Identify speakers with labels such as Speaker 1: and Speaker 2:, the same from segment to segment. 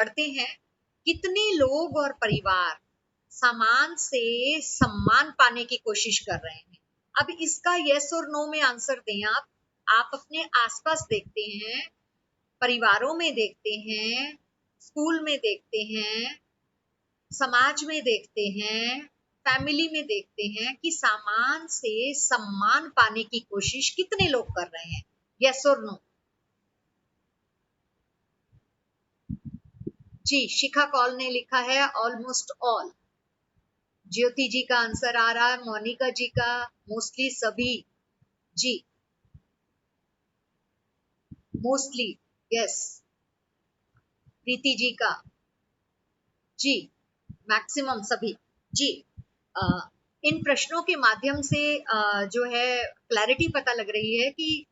Speaker 1: पढ़ते हैं, कितने लोग और परिवार सामान से सम्मान पाने की कोशिश कर रहे हैं। अब इसका यस और नो में आंसर दें आप। आप अपने आसपास देखते हैं, परिवारों में देखते हैं, स्कूल में देखते हैं, समाज में देखते हैं, फैमिली में देखते हैं कि सामान से सम्मान पाने की कोशिश कितने लोग कर रहे हैं। यस और नो? जी, शिखा कॉल ने लिखा है ऑलमोस्ट ऑल। ज्योति जी का आंसर आ रहा है, मोनिका जी का मोस्टली सभी। जी, मोस्टली यस। प्रीति जी का जी, मैक्सिमम सभी। जी, इन प्रश्नों के माध्यम से जो है क्लैरिटी पता लग रही है कि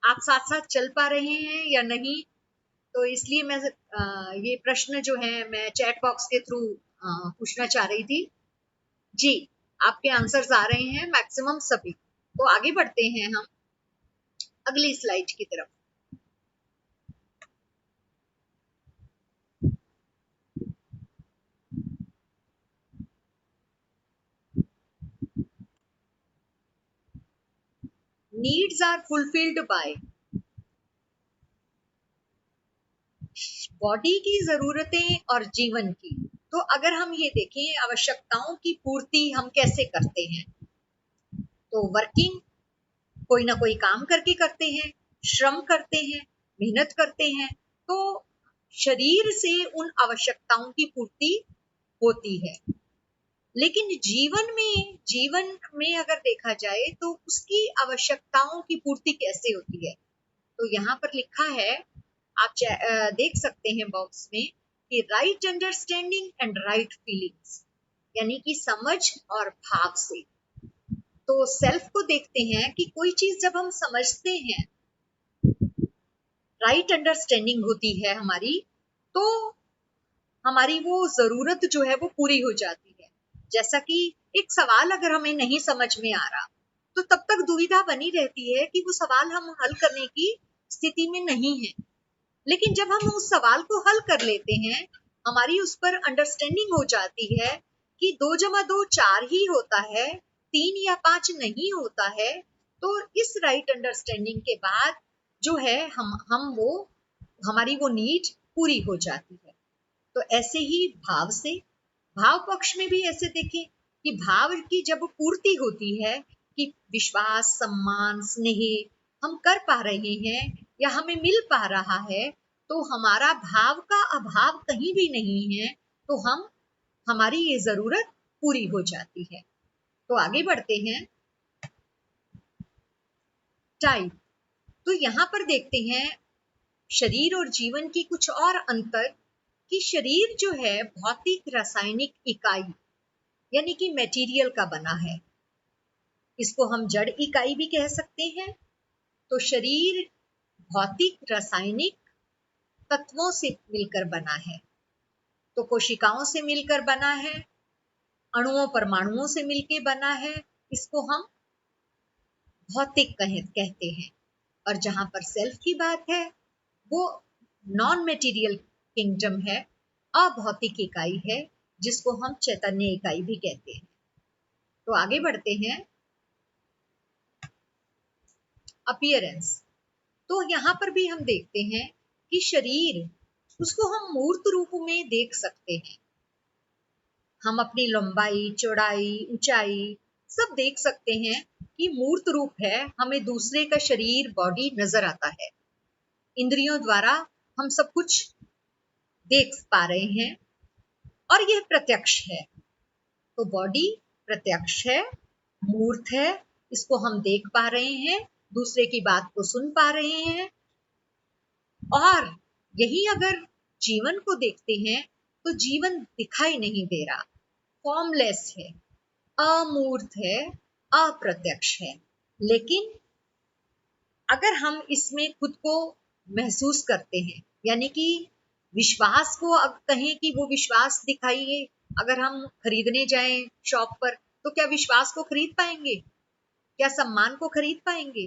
Speaker 1: आप साथ साथ चल पा रहे हैं या नहीं। तो इसलिए मैं ये प्रश्न जो है मैं चैट बॉक्स के थ्रू पूछना चाह रही थी। जी, आपके आंसर्स आ रहे हैं मैक्सिमम सभी। तो आगे बढ़ते हैं हम अगली स्लाइड की तरफ। Needs are fulfilled by, body की जरूरतें और जीवन की। तो अगर हम ये देखें आवश्यकताओं की पूर्ति हम कैसे करते हैं, तो वर्किंग, कोई ना कोई काम करके करते हैं, श्रम करते हैं, मेहनत करते हैं। तो शरीर से उन आवश्यकताओं की पूर्ति होती है। लेकिन जीवन में अगर देखा जाए तो उसकी आवश्यकताओं की पूर्ति कैसे होती है। तो यहाँ पर लिखा है, आप देख सकते हैं बॉक्स में कि right understanding and right feelings, यानी कि समझ और भाव से। तो सेल्फ को देखते हैं कि कोई चीज जब हम समझते हैं, राइट अंडरस्टैंडिंग होती है हमारी, तो हमारी वो जरूरत जो है वो पूरी हो जाती है। जैसा कि एक सवाल अगर हमें नहीं समझ में आ रहा, तो तब तक दुविधा बनी रहती है कि वो सवाल हम हल करने की स्थिति में नहीं है। लेकिन जब हम उस सवाल को हल कर लेते हैं, हमारी उस पर अंडरस्टैंडिंग हो जाती है कि 2 + 2 4 ही होता है, 3 या 5 नहीं होता है। तो इस राइट अंडरस्टैंडिंग के बाद जो है हम वो हमारी वो नीड पूरी हो जाती है। तो ऐसे ही भाव से, भाव पक्ष में भी ऐसे देखें कि भाव की जब पूर्ति होती है कि विश्वास, सम्मान, स्नेह हम कर पा रहे हैं या हमें मिल पा रहा है, तो हमारा भाव का अभाव कहीं भी नहीं है, तो हमारी ये जरूरत पूरी हो जाती है। तो आगे बढ़ते हैं टाइप। तो यहाँ पर देखते हैं शरीर और जीवन की कुछ और अंतर, कि शरीर जो है भौतिक रासायनिक इकाई यानी कि मटेरियल का बना है। इसको हम जड़ इकाई भी कह सकते हैं। तो शरीर भौतिक रासायनिक तत्वों से मिलकर बना है। तो कोशिकाओं से मिलकर बना है, अणुओं परमाणुओं से मिलकर बना है। इसको हम भौतिक कहते हैं। और जहां पर सेल्फ की बात है, वो नॉन मेटीरियल किंगडम है, अभौतिक इकाई है, जिसको हम चैतन्य इकाई भी कहते हैं। तो आगे बढ़ते हैं अपीयरेंस। तो यहां पर भी हम देखते हैं कि शरीर, उसको हम मूर्त रूप में देख सकते हैं। हम अपनी लंबाई, चौड़ाई, ऊंचाई सब देख सकते हैं कि मूर्त रूप है, हमें दूसरे का शरीर, बॉडी नजर आता है। इंद्रियों द्वारा हम सब कुछ देख पा रहे हैं और यह प्रत्यक्ष है। तो बॉडी प्रत्यक्ष है, मूर्त है, इसको हम देख पा रहे हैं, दूसरे की बात को सुन पा रहे हैं। और यही अगर जीवन को देखते हैं, तो जीवन दिखाई नहीं दे रहा, फॉर्मलेस है, अमूर्त है, अप्रत्यक्ष है। लेकिन अगर हम इसमें खुद को महसूस करते हैं, यानी कि विश्वास को, अब कहें कि वो विश्वास दिखाइए, अगर हम खरीदने जाएं शॉप पर, तो क्या विश्वास को खरीद पाएंगे? क्या सम्मान को खरीद पाएंगे?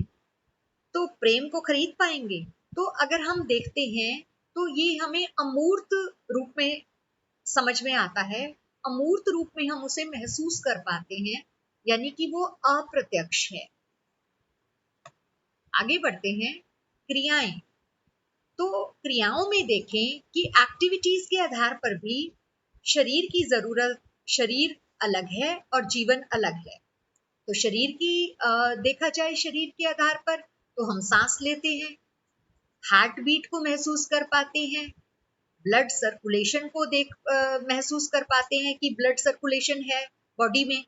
Speaker 1: तो प्रेम को खरीद पाएंगे? तो अगर हम देखते हैं तो ये हमें अमूर्त रूप में समझ में आता है, अमूर्त रूप में हम उसे महसूस कर पाते हैं, यानी कि वो अप्रत्यक्ष है। आगे बढ़ते हैं, क्रियाएं। तो क्रियाओं में देखें कि एक्टिविटीज के आधार पर भी शरीर की जरूरत, शरीर अलग है और जीवन अलग है। तो शरीर की देखा जाए शरीर के आधार पर तो हम सांस लेते हैं, हार्ट बीट को महसूस कर पाते हैं, ब्लड सर्कुलेशन को महसूस कर पाते हैं कि ब्लड सर्कुलेशन है बॉडी में,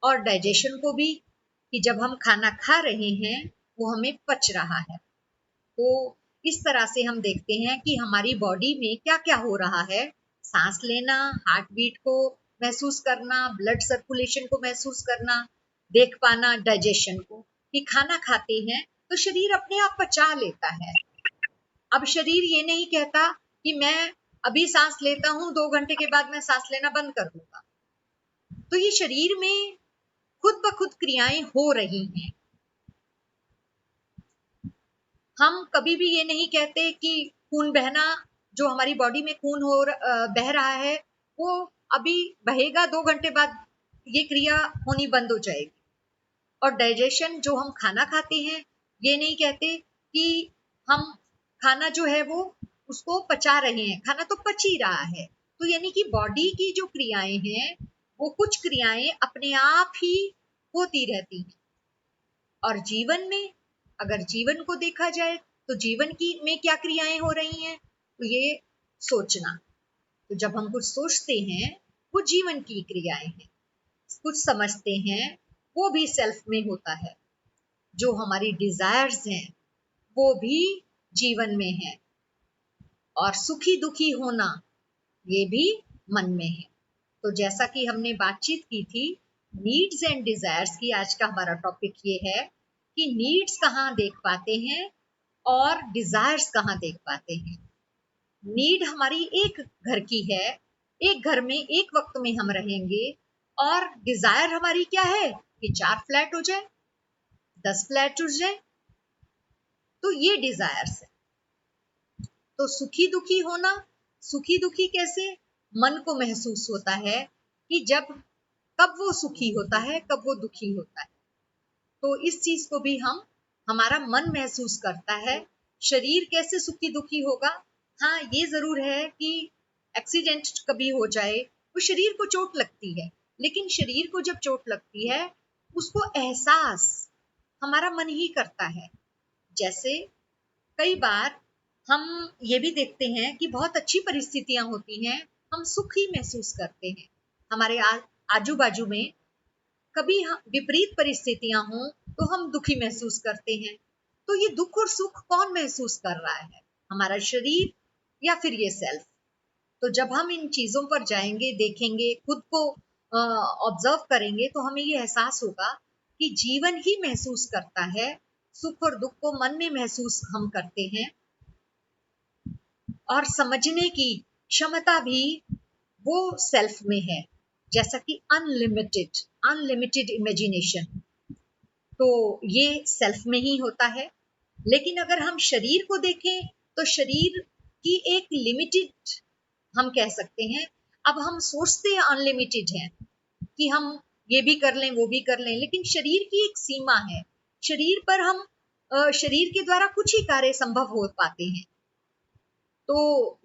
Speaker 1: और डाइजेशन को भी कि जब हम खाना खा रहे हैं वो हमें पच रहा है। तो इस तरह से हम देखते हैं कि हमारी बॉडी में क्या क्या हो रहा है, सांस लेना, हार्ट बीट को महसूस करना, ब्लड सर्कुलेशन को महसूस करना, देख पाना डाइजेशन को, कि खाना खाते हैं तो शरीर अपने आप पचा लेता है। अब शरीर ये नहीं कहता कि मैं अभी सांस लेता हूं, 2 घंटे के बाद मैं सांस लेना बंद कर दूंगा। तो ये शरीर में खुद ब खुद क्रियाएं हो रही हैं। हम कभी भी ये नहीं कहते कि खून बहना, जो हमारी बॉडी में खून बह रहा है वो अभी बहेगा, 2 घंटे बाद ये क्रिया होनी बंद हो जाएगी। और डाइजेशन, जो हम खाना खाते हैं, ये नहीं कहते कि हम खाना जो है वो उसको पचा रहे हैं, खाना तो पच ही रहा है। तो यानी कि बॉडी की जो क्रियाएं हैं वो कुछ क्रियाएं अपने आप ही होती रहती हैं। और जीवन में, अगर जीवन को देखा जाए तो जीवन की में क्या क्रियाएं हो रही हैं, तो ये सोचना। तो जब हम कुछ सोचते हैं वो जीवन की क्रियाएं हैं, कुछ समझते हैं वो भी सेल्फ में होता है, जो हमारी डिजायर्स हैं वो भी जीवन में है, और सुखी दुखी होना ये भी मन में है। तो जैसा कि हमने बातचीत की थी नीड्स एंड डिजायर्स की, आज का हमारा टॉपिक ये है कि नीड्स कहाँ देख पाते हैं और डिजायर्स कहाँ देख पाते हैं। नीड हमारी एक घर की है, एक घर में एक वक्त में हम रहेंगे, और डिजायर हमारी क्या है कि 4 फ्लैट हो जाए, 10 फ्लैट हो जाए। तो ये डिजायर्स है। तो सुखी दुखी होना, सुखी दुखी कैसे, मन को महसूस होता है कि जब कब वो सुखी होता है, कब वो दुखी होता है। तो इस चीज को भी हमारा मन महसूस करता है। शरीर कैसे सुखी दुखी होगा, हाँ ये जरूर है कि एक्सीडेंट कभी हो जाए वो शरीर को चोट लगती है, लेकिन शरीर को जब चोट लगती है उसको एहसास हमारा मन ही करता है। जैसे कई बार हम ये भी देखते हैं कि बहुत अच्छी परिस्थितियां होती हैं, हम सुखी महसूस करते हैं। हमारे आजू बाजू में कभी विपरीत परिस्थितियां हों तो हम दुखी महसूस करते हैं। तो ये दुख और सुख कौन महसूस कर रहा है, हमारा शरीर या फिर ये सेल्फ। तो जब हम इन चीजों पर जाएंगे, देखेंगे, खुद को ऑब्जर्व करेंगे, तो हमें ये एहसास होगा कि जीवन ही महसूस करता है, सुख और दुख को मन में महसूस हम करते हैं। और समझने की क्षमता भी वो सेल्फ में है, जैसा कि अनलिमिटेड, अनलिमिटेड इमेजिनेशन, तो ये सेल्फ में ही होता है। लेकिन अगर हम शरीर को देखें तो शरीर की एक लिमिटेड, हम कह सकते हैं, अब हम सोचते हैं अनलिमिटेड है कि हम ये भी कर लें वो भी कर लें, लेकिन शरीर की एक सीमा है। शरीर पर हम शरीर के द्वारा कुछ ही कार्य संभव हो पाते हैं। तो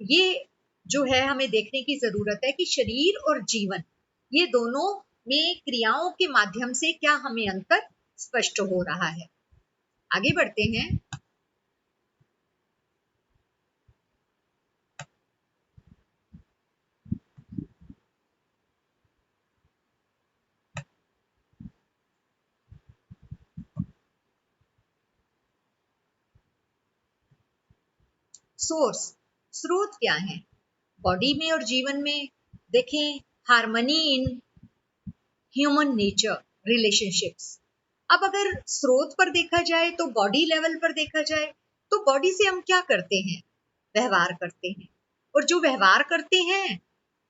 Speaker 1: ये जो है हमें देखने की जरूरत है कि शरीर और जीवन, ये दोनों में क्रियाओं के माध्यम से क्या हमें अंतर स्पष्ट हो रहा है। आगे बढ़ते हैं। सोर्स, स्रोत क्या है बॉडी में और जीवन में। देखें, harmony in human nature, relationships. अब अगर स्रोत पर देखा जाए तो बॉडी लेवल पर देखा जाए तो बॉडी से हम क्या करते हैं, व्यवहार करते हैं। और जो व्यवहार करते हैं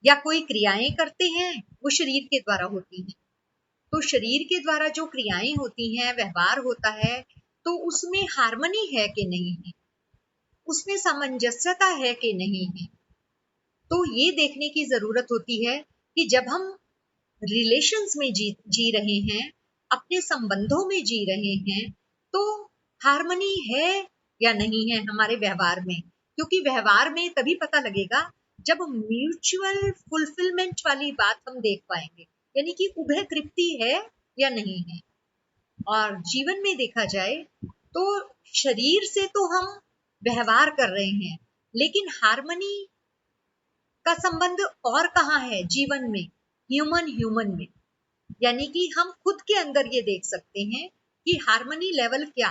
Speaker 1: या कोई क्रियाएं करते हैं वो शरीर के द्वारा होती हैं। तो शरीर के द्वारा जो क्रियाएं होती हैं, व्यवहार होता है, तो उसमें हार्मनी है कि नहीं है, उसमें सामंजस्यता है कि नहीं है। तो ये देखने की जरूरत होती है कि जब हम रिलेशंस में जी रहे हैं, अपने संबंधों में जी रहे हैं, तो हार्मनी है या नहीं है हमारे व्यवहार में। क्योंकि व्यवहार में तभी पता लगेगा जब म्यूचुअल फुलफिलमेंट वाली बात हम देख पाएंगे, यानी कि उभय तृप्ति है या नहीं है। और जीवन में देखा जाए तो शरीर से तो हम व्यवहार कर रहे हैं, लेकिन हार्मनी का संबंध और कहाँ है जीवन में, ह्यूमन में। यानी कि हम खुद के अंदर ये देख सकते हैं कि हार्मनी लेवल क्या,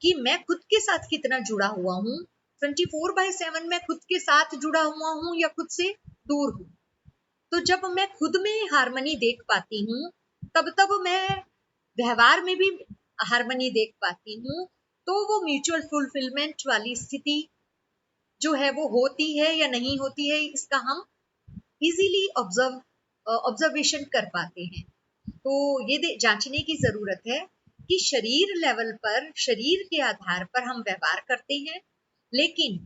Speaker 1: कि मैं खुद के साथ कितना जुड़ा हुआ हूँ, 24/7 मैं खुद के साथ जुड़ा हुआ हूँ या खुद से दूर हूँ। तो जब मैं खुद में हार्मनी देख पाती हूँ, तब मैं व्यवहार में भी हार्मनी देख पाती हूँ। तो वो म्यूचुअल फुलफिलमेंट वाली स्थिति जो है वो होती है या नहीं होती है, इसका हम इजीली ऑब्जर्वेशन कर पाते हैं। तो ये जांचने की जरूरत है कि शरीर लेवल पर, शरीर के आधार पर हम व्यवहार करते हैं, लेकिन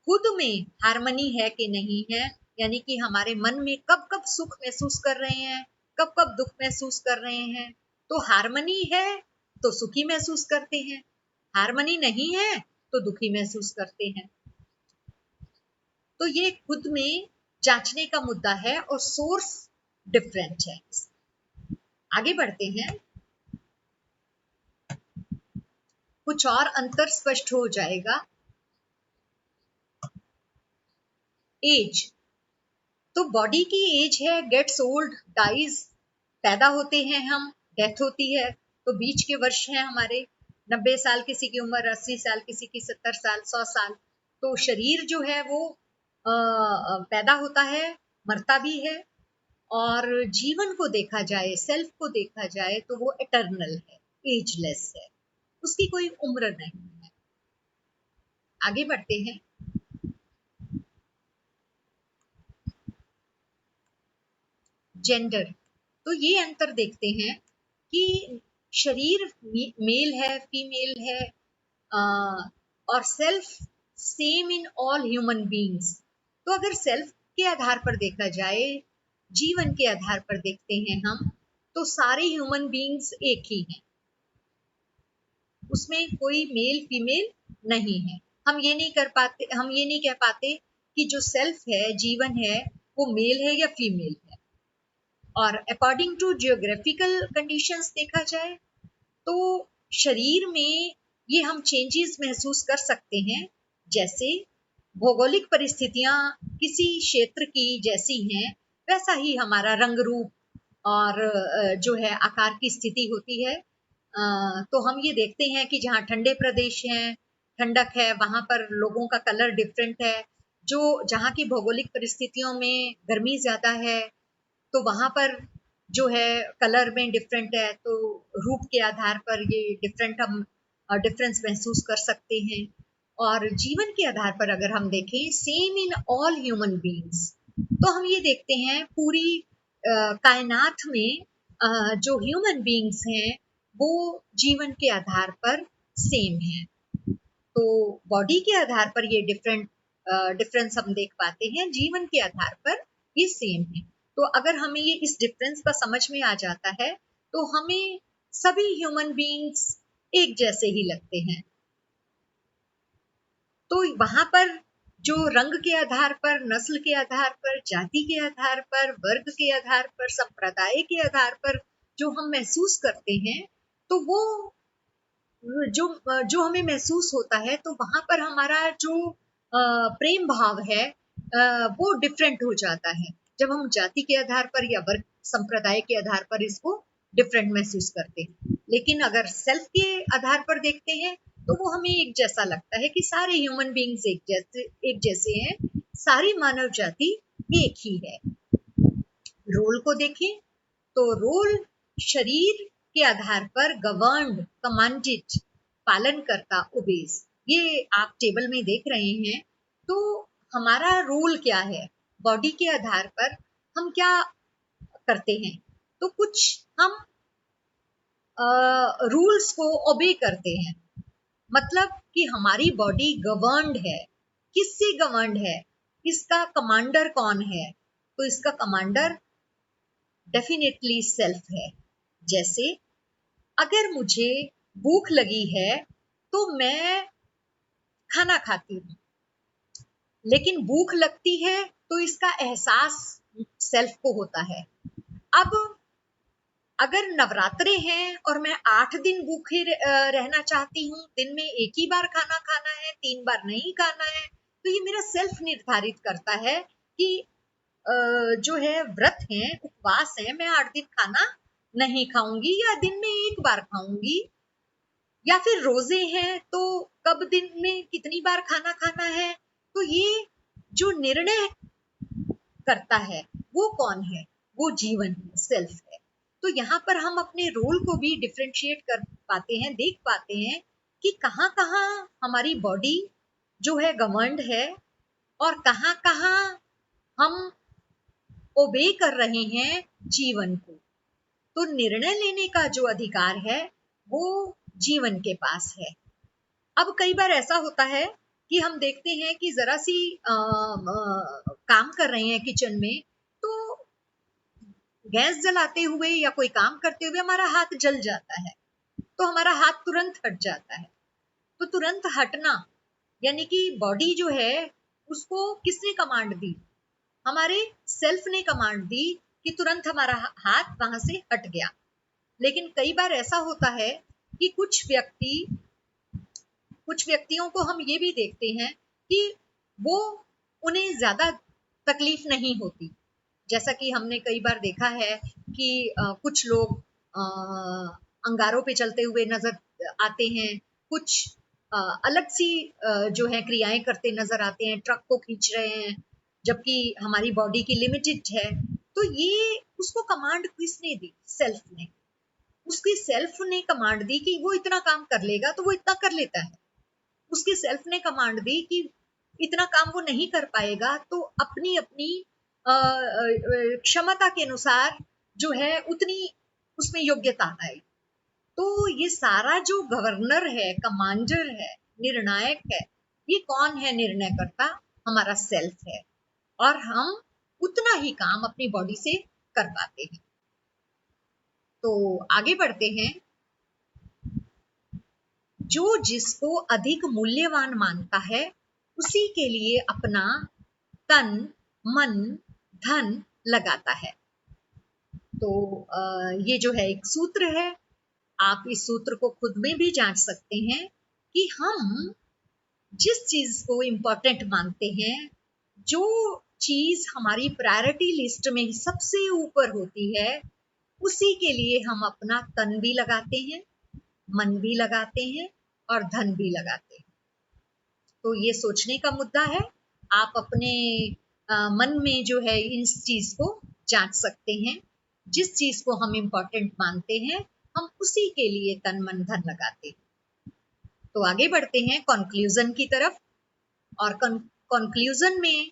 Speaker 1: खुद में हार्मनी है कि नहीं है। यानी कि हमारे मन में कब कब सुख महसूस कर रहे हैं, कब कब दुख महसूस कर रहे हैं। तो हार्मनी है तो सुखी महसूस करते हैं, हार्मनी नहीं है तो दुखी महसूस करते हैं। तो ये खुद में जांचने का मुद्दा है और सोर्स डिफरेंट है। आगे बढ़ते हैं, कुछ और अंतर स्पष्ट हो जाएगा। एज, तो बॉडी की एज है, गेट्स ओल्ड, डाइज, पैदा होते हैं हम, डेथ होती है। तो बीच के वर्ष हैं हमारे, 90 साल किसी की उम्र, 80 साल किसी की, 70 साल, 100 साल। तो शरीर जो है वो पैदा होता है, मरता भी है। और जीवन को देखा जाए, सेल्फ को देखा जाए, तो वो एटर्नल है, एजलेस है, उसकी कोई उम्र नहीं है। आगे बढ़ते हैं, जेंडर। तो ये अंतर देखते हैं कि शरीर मेल है, फीमेल है, और self same in all human beings. तो अगर सेल्फ के आधार पर देखा जाए, जीवन के आधार पर देखते हैं हम, तो सारे ह्यूमन बीइंग्स एक ही हैं, उसमें कोई मेल फीमेल नहीं है। हम ये नहीं कर पाते, हम ये नहीं कह पाते कि जो सेल्फ है, जीवन है, वो मेल है या फीमेल है। और अकॉर्डिंग टू जियोग्राफिकल कंडीशंस देखा जाए तो शरीर में ये हम चेंजेस महसूस कर सकते हैं। जैसे भौगोलिक परिस्थितियां किसी क्षेत्र की जैसी हैं, वैसा ही हमारा रंग रूप और जो है आकार की स्थिति होती है। तो हम ये देखते हैं कि जहाँ ठंडे प्रदेश हैं, ठंडक है, वहां पर लोगों का कलर डिफरेंट है। जो जहाँ की भौगोलिक परिस्थितियों में गर्मी ज्यादा है, तो वहां पर जो है कलर में डिफरेंट है, तो रूप के आधार पर ये डिफरेंट हम डिफरेंस महसूस कर सकते हैं। और जीवन के आधार पर अगर हम देखें, same in all human beings, तो हम ये देखते हैं पूरी कायनात में जो ह्यूमन बीइंग्स हैं वो जीवन के आधार पर सेम है। तो बॉडी के आधार पर ये डिफरेंस हम देख पाते हैं, जीवन के आधार पर ये सेम है। तो अगर हमें ये इस डिफरेंस का समझ में आ जाता है, तो हमें सभी ह्यूमन बीइंग्स एक जैसे ही लगते हैं। तो वहां पर जो रंग के आधार पर, नस्ल के आधार पर, जाति के आधार पर, वर्ग के आधार पर, संप्रदाय के आधार पर जो हम महसूस करते हैं, तो वो जो जो हमें महसूस होता है, तो वहां पर हमारा जो प्रेम भाव है वो डिफरेंट हो जाता है, जब हम जाति के आधार पर या वर्ग संप्रदाय के आधार पर इसको डिफरेंट महसूस करते हैं। लेकिन अगर सेल्फ के आधार पर देखते हैं, तो वो हमें एक जैसा लगता है कि सारे ह्यूमन बीइंग्स एक जैसे हैं, सारी मानव जाति एक ही है। रोल को देखें तो रोल शरीर के आधार पर गवर्न्ड, कमांडेड, पालन करता, ओबेज, ये आप टेबल में देख रहे हैं। तो हमारा रोल क्या है, बॉडी के आधार पर हम क्या करते हैं। तो कुछ हम रूल्स को ओबे करते हैं, मतलब कि हमारी बॉडी गवर्नड है। किससे गवर्नड है? इसका कमांडर कौन है? तो इसका कमांडर डेफिनेटली सेल्फ है। जैसे अगर मुझे भूख लगी है तो मैं खाना खाती हूँ, लेकिन भूख लगती है तो इसका एहसास सेल्फ को होता है। अब अगर नवरात्रे हैं और मैं 8 दिन भूखे रहना चाहती हूँ, दिन में एक ही बार खाना खाना है, 3 बार नहीं खाना है, तो ये मेरा सेल्फ निर्धारित करता है कि जो है व्रत है, उपवास है, मैं 8 दिन खाना नहीं खाऊंगी या दिन में एक बार खाऊंगी। या फिर रोजे हैं तो कब दिन में कितनी बार खाना खाना है। तो ये जो निर्णय करता है वो कौन है? वो जीवन है, सेल्फ है। तो यहाँ पर हम अपने रोल को भी डिफ्रेंशिएट कर पाते हैं, देख पाते हैं कि कहाँ कहाँ हमारी बॉडी जो है गवर्नड है और कहाँ कहाँ हम ओबे कर रहे हैं जीवन को। तो निर्णय लेने का जो अधिकार है वो जीवन के पास है। अब कई बार ऐसा होता है कि हम देखते हैं कि जरा सी काम कर रहे हैं किचन में, तो गैस जलाते हुए या कोई काम करते हुए हमारा हाथ जल जाता है, तो हमारा हाथ तुरंत हट जाता है। तो तुरंत हटना यानी कि बॉडी जो है उसको किसने कमांड दी? हमारे सेल्फ ने कमांड दी कि तुरंत हमारा हाथ वहां से हट गया। लेकिन कई बार ऐसा होता है कि कुछ व्यक्तियों को हम ये भी देखते हैं कि वो उन्हें ज्यादा तकलीफ नहीं होती। जैसा कि हमने कई बार देखा है कि कुछ लोग अंगारों पे चलते हुए नजर आते हैं, कुछ अलग सी जो है क्रियाएं करते नजर आते हैं, ट्रक को खींच रहे हैं, जबकि हमारी बॉडी की लिमिटेड है। तो ये उसको कमांड किसने दी? सेल्फ ने। उसकी सेल्फ ने कमांड दी कि वो इतना काम कर लेगा तो वो इतना कर लेता है। उसकी सेल्फ ने कमांड दी कि इतना काम वो नहीं कर पाएगा तो अपनी अपनी क्षमता के अनुसार जो है उतनी उसमें योग्यता आए। तो ये सारा जो गवर्नर है, कमांडर है, निर्णायक है, ये कौन है निर्णय करता? हमारा सेल्फ है। और हम उतना ही काम अपनी बॉडी से कर पाते हैं। तो आगे बढ़ते हैं। जो जिसको अधिक मूल्यवान मानता है उसी के लिए अपना तन, मन, धन लगाता है। तो ये जो है एक सूत्र है। आप इस सूत्र को खुद में भी जांच सकते हैं कि हम जिस चीज को इम्पोर्टेंट मानते हैं, जो चीज हमारी प्रायोरिटी लिस्ट में सबसे ऊपर होती है, उसी के लिए हम अपना तन भी लगाते हैं, मन भी लगाते हैं और धन भी लगाते हैं। तो ये सोचने का मुद्दा है। आप अपने मन में जो है इन चीज को जांच सकते हैं। जिस चीज को हम इम्पोर्टेंट मानते हैं, हम उसी के लिए तन मन धन लगाते हैं। तो आगे बढ़ते हैं कंक्लूजन की तरफ। और कंक्लूजन में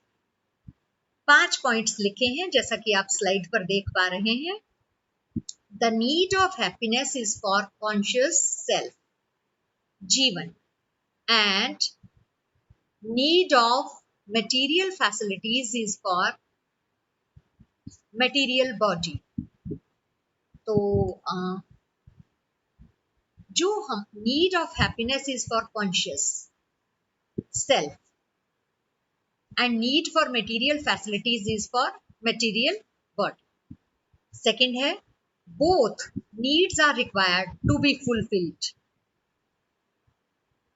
Speaker 1: 5 पॉइंट्स लिखे हैं, जैसा कि आप स्लाइड पर देख पा रहे हैं। The need of happiness is for conscious self, जीवन, and need of material facilities is for material body। तो जो हम need of happiness is for conscious self and need for material facilities is for material body। second है both needs are required to be fulfilled।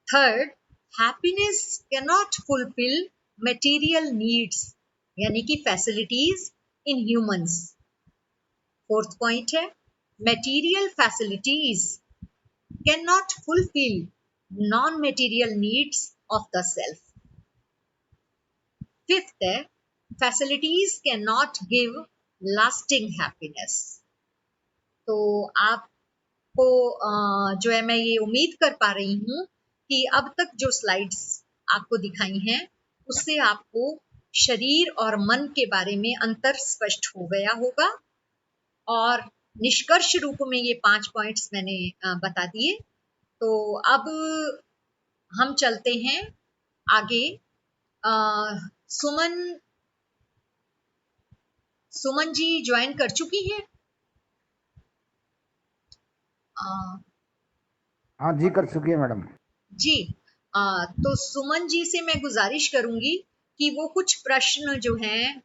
Speaker 1: third, happiness cannot fulfill material needs यानी कि facilities in humans। fourth point है material facilities cannot fulfill non-material needs of the self। fifth है facilities cannot give lasting happiness। तो आपको जो है मैं ये उम्मीद कर पा रही हूँ कि अब तक जो स्लाइड्स आपको दिखाई हैं उससे आपको शरीर और मन के बारे में अंतर स्पष्ट हो गया होगा। और निष्कर्ष रूप में ये 5 पॉइंट्स मैंने बता दिए। तो अब हम चलते हैं आगे। सुमन सुमन जी ज्वाइन कर चुकी हैं।
Speaker 2: हाँ जी, कर चुकी है मैडम
Speaker 1: जी। तो सुमन जी से मैं गुजारिश करूंगी कि वो कुछ प्रश्न जो हैं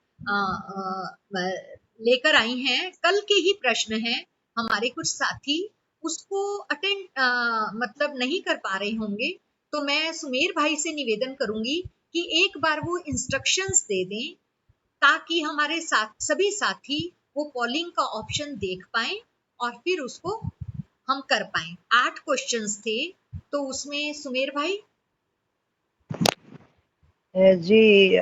Speaker 1: लेकर आई हैं, कल के ही प्रश्न हैं। हमारे कुछ साथी उसको अटेंड मतलब नहीं कर पा रहे होंगे, तो मैं सुमेर भाई से निवेदन करूंगी कि एक बार वो इंस्ट्रक्शंस दे दें ताकि हमारे साथ सभी साथी वो पोलिंग का ऑप्शन देख पाए और फिर उसको हम कर पाए। 8 क्वेश्चंस थे, तो उसमें सुमेर भाई।
Speaker 3: जी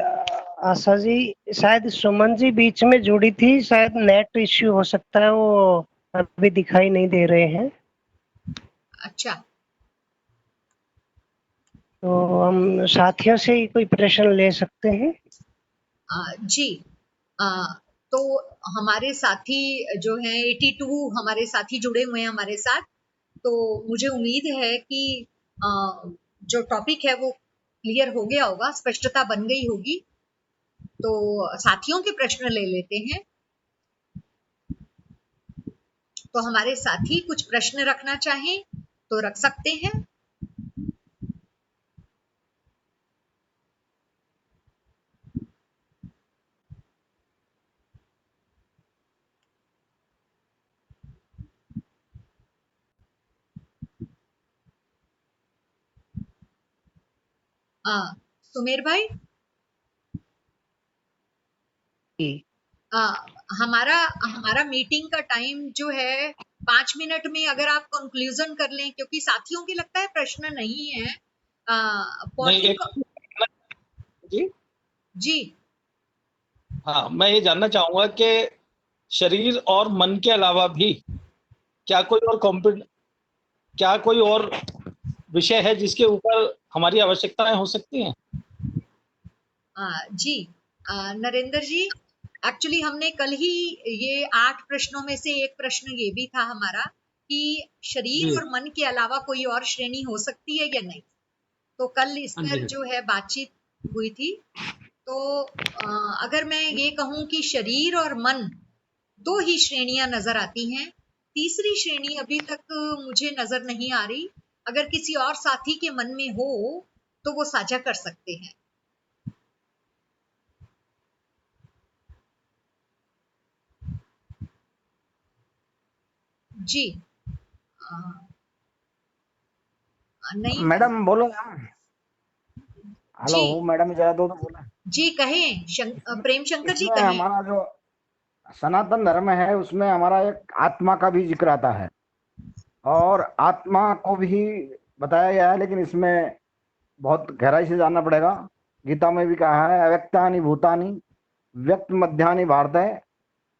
Speaker 3: आशा जी, शायद सुमन जी बीच में जुड़ी थी, शायद नेट इश्यू हो सकता है, वो अभी दिखाई नहीं दे रहे हैं।
Speaker 1: अच्छा,
Speaker 3: तो हम साथियों से ही कोई प्रश्न ले सकते हैं।
Speaker 1: जी। तो हमारे साथी जो हैं 82 हमारे साथी जुड़े हुए हैं हमारे साथ, तो मुझे उम्मीद है कि जो टॉपिक है वो क्लियर हो गया होगा, स्पष्टता बन गई होगी। तो साथियों के प्रश्न ले लेते हैं। तो हमारे साथी कुछ प्रश्न रखना चाहें तो रख सकते हैं। सुमेर भाई, आ, हमारा हमारा मीटिंग का टाइम जो है 5 मिनट में, अगर आप कंक्लूजन कर लें, क्योंकि साथियों की लगता है प्रश्न नहीं है।
Speaker 4: नहीं,
Speaker 1: पोलिंग
Speaker 4: जी
Speaker 1: जी।
Speaker 4: हाँ, मैं ये जानना चाहूंगा कि शरीर और मन के अलावा भी क्या कोई और विषय है जिसके ऊपर हमारी आवश्यकताएं हो सकती हैं?
Speaker 1: जी। नरेंद्र जी, एक्चुअली हमने कल ही ये 8 प्रश्नों में से एक प्रश्न ये भी था हमारा कि शरीर
Speaker 4: जी
Speaker 1: और मन के अलावा कोई और श्रेणी हो सकती है या नहीं। तो कल इस
Speaker 4: हाँ
Speaker 1: पर
Speaker 4: जी
Speaker 1: जो है बातचीत हुई थी। तो अगर मैं ये कहूं कि शरीर और मन दो ही श्रेणियां नजर आती हैं, तीसरी श्रेणी अभी तक मुझे नजर नहीं आ रही। अगर किसी और साथी के मन में हो तो वो साझा कर सकते हैं। जी। नहीं।
Speaker 2: मैडम बोलो मैम। हेलो
Speaker 1: जी
Speaker 2: मैडम, जरा दो तो बोला।
Speaker 1: जी, कहें प्रेम शंकर जी,
Speaker 2: इसमें
Speaker 1: कहें।
Speaker 2: हमारा जो सनातन धर्म है उसमें हमारा एक आत्मा का भी जिक्र आता है और आत्मा को भी बताया गया है, लेकिन इसमें बहुत गहराई से जानना पड़ेगा। गीता में भी कहा है अव्यक्तानि भूतानि व्यक्त मध्यानि भारत है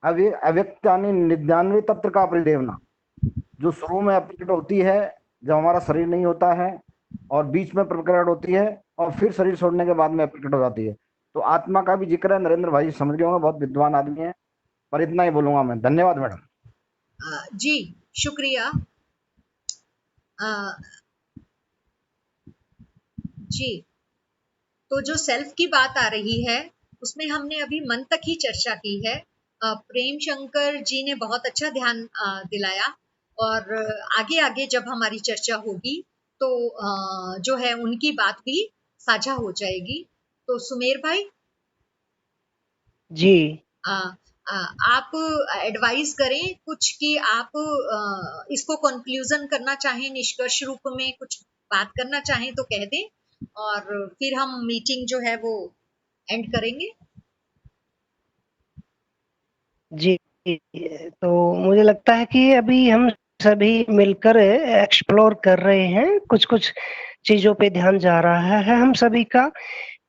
Speaker 2: अव्यक्तानि नित्यान्वी तत्र का परिदेवना। जो शुरू में प्रकट होती है जब हमारा शरीर नहीं होता है, और बीच में प्रकट होती है, और फिर शरीर छोड़ने के बाद में प्रकट हो जाती है। तो आत्मा का भी जिक्र है। नरेंद्र भाई समझ गए होंगे, बहुत विद्वान आदमी है। पर इतना ही बोलूंगा मैं। धन्यवाद मैडम।
Speaker 1: जी, शुक्रिया। जी। तो जो सेल्फ की बात आ रही है उसमें हमने अभी मन तक ही चर्चा की है। प्रेम शंकर जी ने बहुत अच्छा ध्यान दिलाया, और आगे आगे जब हमारी चर्चा होगी तो जो है उनकी बात भी साझा हो जाएगी। तो सुमेर भाई
Speaker 3: जी
Speaker 1: आ, आप एडवाइस करें कुछ कि आप इसको कंक्लूजन करना चाहें, निष्कर्ष रूप में कुछ बात करना चाहें तो कह दें, और फिर हम मीटिंग जो है वो एंड करेंगे।
Speaker 3: जी। तो मुझे लगता है कि अभी हम सभी मिलकर एक्सप्लोर कर रहे हैं, कुछ कुछ चीजों पे ध्यान जा रहा है हम सभी का।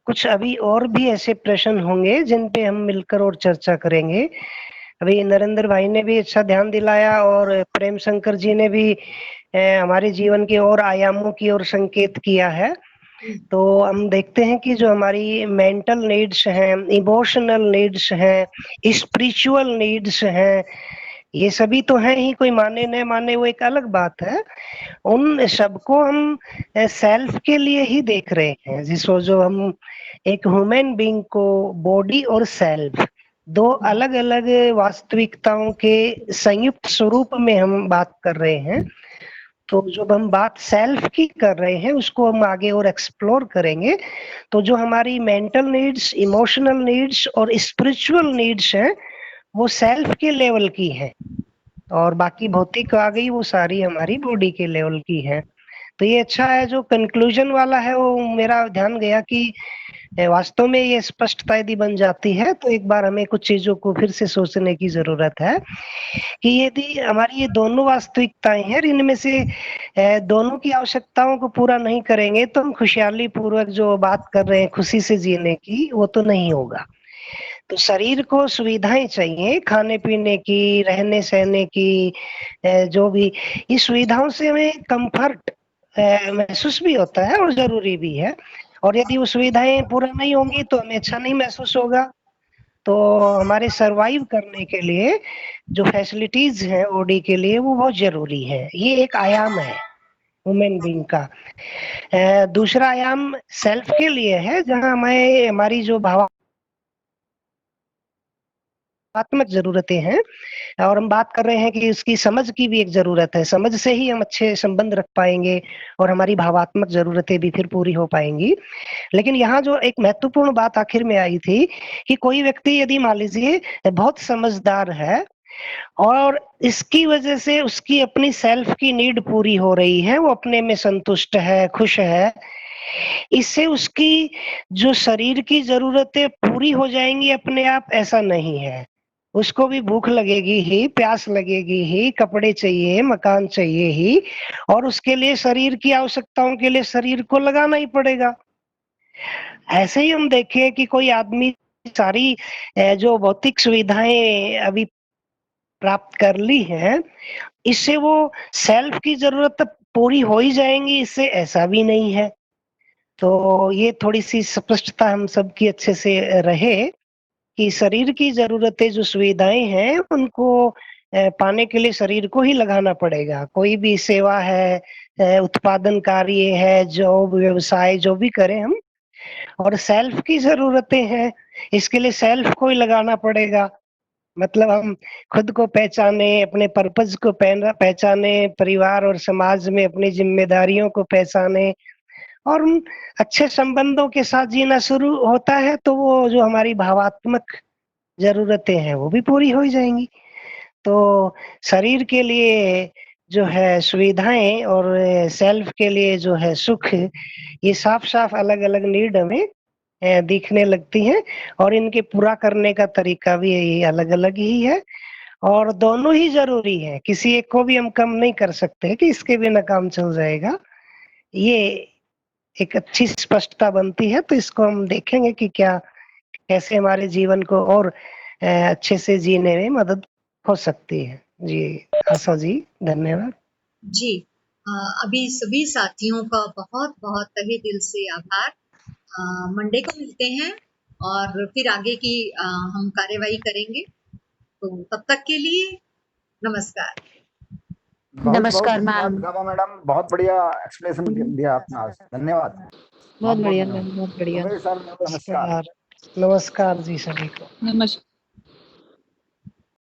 Speaker 3: कुछ अभी और भी ऐसे प्रश्न होंगे जिन पे हम मिलकर और चर्चा करेंगे। अभी नरेंद्र भाई ने भी अच्छा ध्यान दिलाया और प्रेम शंकर जी ने भी हमारे जीवन के और आयामों की ओर संकेत किया है। तो हम देखते हैं कि जो हमारी मेंटल नीड्स हैं, इमोशनल नीड्स हैं, स्पिरिचुअल नीड्स हैं, ये सभी तो है ही, कोई माने न माने वो एक अलग बात है। उन सबको हम सेल्फ के लिए ही देख रहे हैं, जिसको जो हम एक ह्यूमन बीइंग को बॉडी और सेल्फ दो अलग अलग वास्तविकताओं के संयुक्त स्वरूप में हम बात कर रहे हैं। तो जब हम बात सेल्फ की कर रहे हैं उसको हम आगे और एक्सप्लोर करेंगे, तो जो हमारी मेंटल नीड्स, इमोशनल नीड्स और स्पिरिचुअल नीड्स हैं वो सेल्फ के लेवल की है, और बाकी भौतिक आ गई वो सारी हमारी बॉडी के लेवल की है। तो ये अच्छा है, जो कंक्लूजन वाला है वो मेरा ध्यान गया कि वास्तव में ये स्पष्टता यदि बन जाती है तो एक बार हमें कुछ चीजों को फिर से सोचने की जरूरत है कि यदि हमारी ये दोनों वास्तविकताएं हैं, इनमें से दोनों की आवश्यकताओं को पूरा नहीं करेंगे तो हम खुशहाली पूर्वक जो बात कर रहे हैं खुशी से जीने की, वो तो नहीं होगा। तो शरीर को सुविधाएं चाहिए, खाने पीने की, रहने सहने की, जो भी, इस सुविधाओं से हमें कंफर्ट महसूस भी होता है और जरूरी भी है। और यदि वो सुविधाएं पूरा नहीं होंगी तो हमें अच्छा नहीं महसूस होगा। तो हमारे सरवाइव करने के लिए जो फैसिलिटीज हैं बॉडी के लिए वो बहुत जरूरी है। ये एक आयाम है ह्यूमन बीइंग का। दूसरा आयाम सेल्फ के लिए है, जहाँ हमें हमारी जो भावात्मक जरूरतें हैं, और हम बात कर रहे हैं कि उसकी समझ की भी एक जरूरत है। समझ से ही हम अच्छे संबंध रख पाएंगे और हमारी भावात्मक जरूरतें भी फिर पूरी हो पाएंगी। लेकिन यहाँ जो एक महत्वपूर्ण बात आखिर में आई थी कि कोई व्यक्ति यदि मान लीजिए बहुत समझदार है और इसकी वजह से उसकी अपनी सेल्फ की नीड पूरी हो रही है, वो अपने में संतुष्ट है, खुश है, इससे उसकी जो शरीर की जरूरतें पूरी हो जाएंगी अपने आप, ऐसा नहीं है। उसको भी भूख लगेगी ही, प्यास लगेगी ही, कपड़े चाहिए, मकान चाहिए ही, और उसके लिए शरीर की आवश्यकताओं के लिए शरीर को लगाना ही पड़ेगा। ऐसे ही हम देखें कि कोई आदमी सारी जो भौतिक सुविधाएं अभी प्राप्त कर ली हैं, इससे वो सेल्फ की जरूरत पूरी हो ही जाएंगी, इससे ऐसा भी नहीं है। तो ये थोड़ी सी स्पष्टता हम सबकी अच्छे से रहे कि शरीर की जरूरतें, जो सुविधाएं हैं, उनको पाने के लिए शरीर को ही लगाना पड़ेगा। कोई भी सेवा है, उत्पादन कार्य है, जॉब, व्यवसाय जो भी करें हम, और सेल्फ की जरूरतें हैं, इसके लिए सेल्फ को ही लगाना पड़ेगा। मतलब हम खुद को पहचाने, अपने पर्पज को पहचाने, परिवार और समाज में अपनी जिम्मेदारियों को पहचाने, और उन अच्छे संबंधों के साथ जीना शुरू होता है, तो वो जो हमारी भावात्मक जरूरतें हैं वो भी पूरी हो जाएंगी। तो शरीर के लिए जो है सुविधाएं और सेल्फ के लिए जो है सुख, ये साफ साफ अलग अलग नीड हमें दिखने लगती हैं, और इनके पूरा करने का तरीका भी अलग अलग ही है, और दोनों ही जरूरी है। किसी एक को भी हम कम नहीं कर सकते कि इसके बिना काम चल जाएगा। ये एक अच्छी स्पष्टता बनती है। तो इसको हम देखेंगे कि क्या, कैसे हमारे जीवन को और अच्छे से जीने में मदद हो सकती है। जी आशा जी, धन्यवाद।
Speaker 1: जी, अभी सभी साथियों का बहुत बहुत तहे दिल से आभार। मंडे को मिलते हैं और फिर आगे की हम कार्यवाही करेंगे। तो तब तक के लिए नमस्कार।
Speaker 2: बहुत
Speaker 5: नमस्कार
Speaker 2: धन्यवाद
Speaker 5: मैम।
Speaker 2: गामा मैडम, बहुत बढ़िया एक्सप्लेनेशन दिया आपने आज, धन्यवाद।
Speaker 5: बहुत बढ़िया
Speaker 2: धन्यवाद।
Speaker 5: मैम, बहुत बढ़िया।
Speaker 2: सुमेश सर, नमस्कार।
Speaker 3: नमस्कार जी सभी को।
Speaker 5: नमस्कार।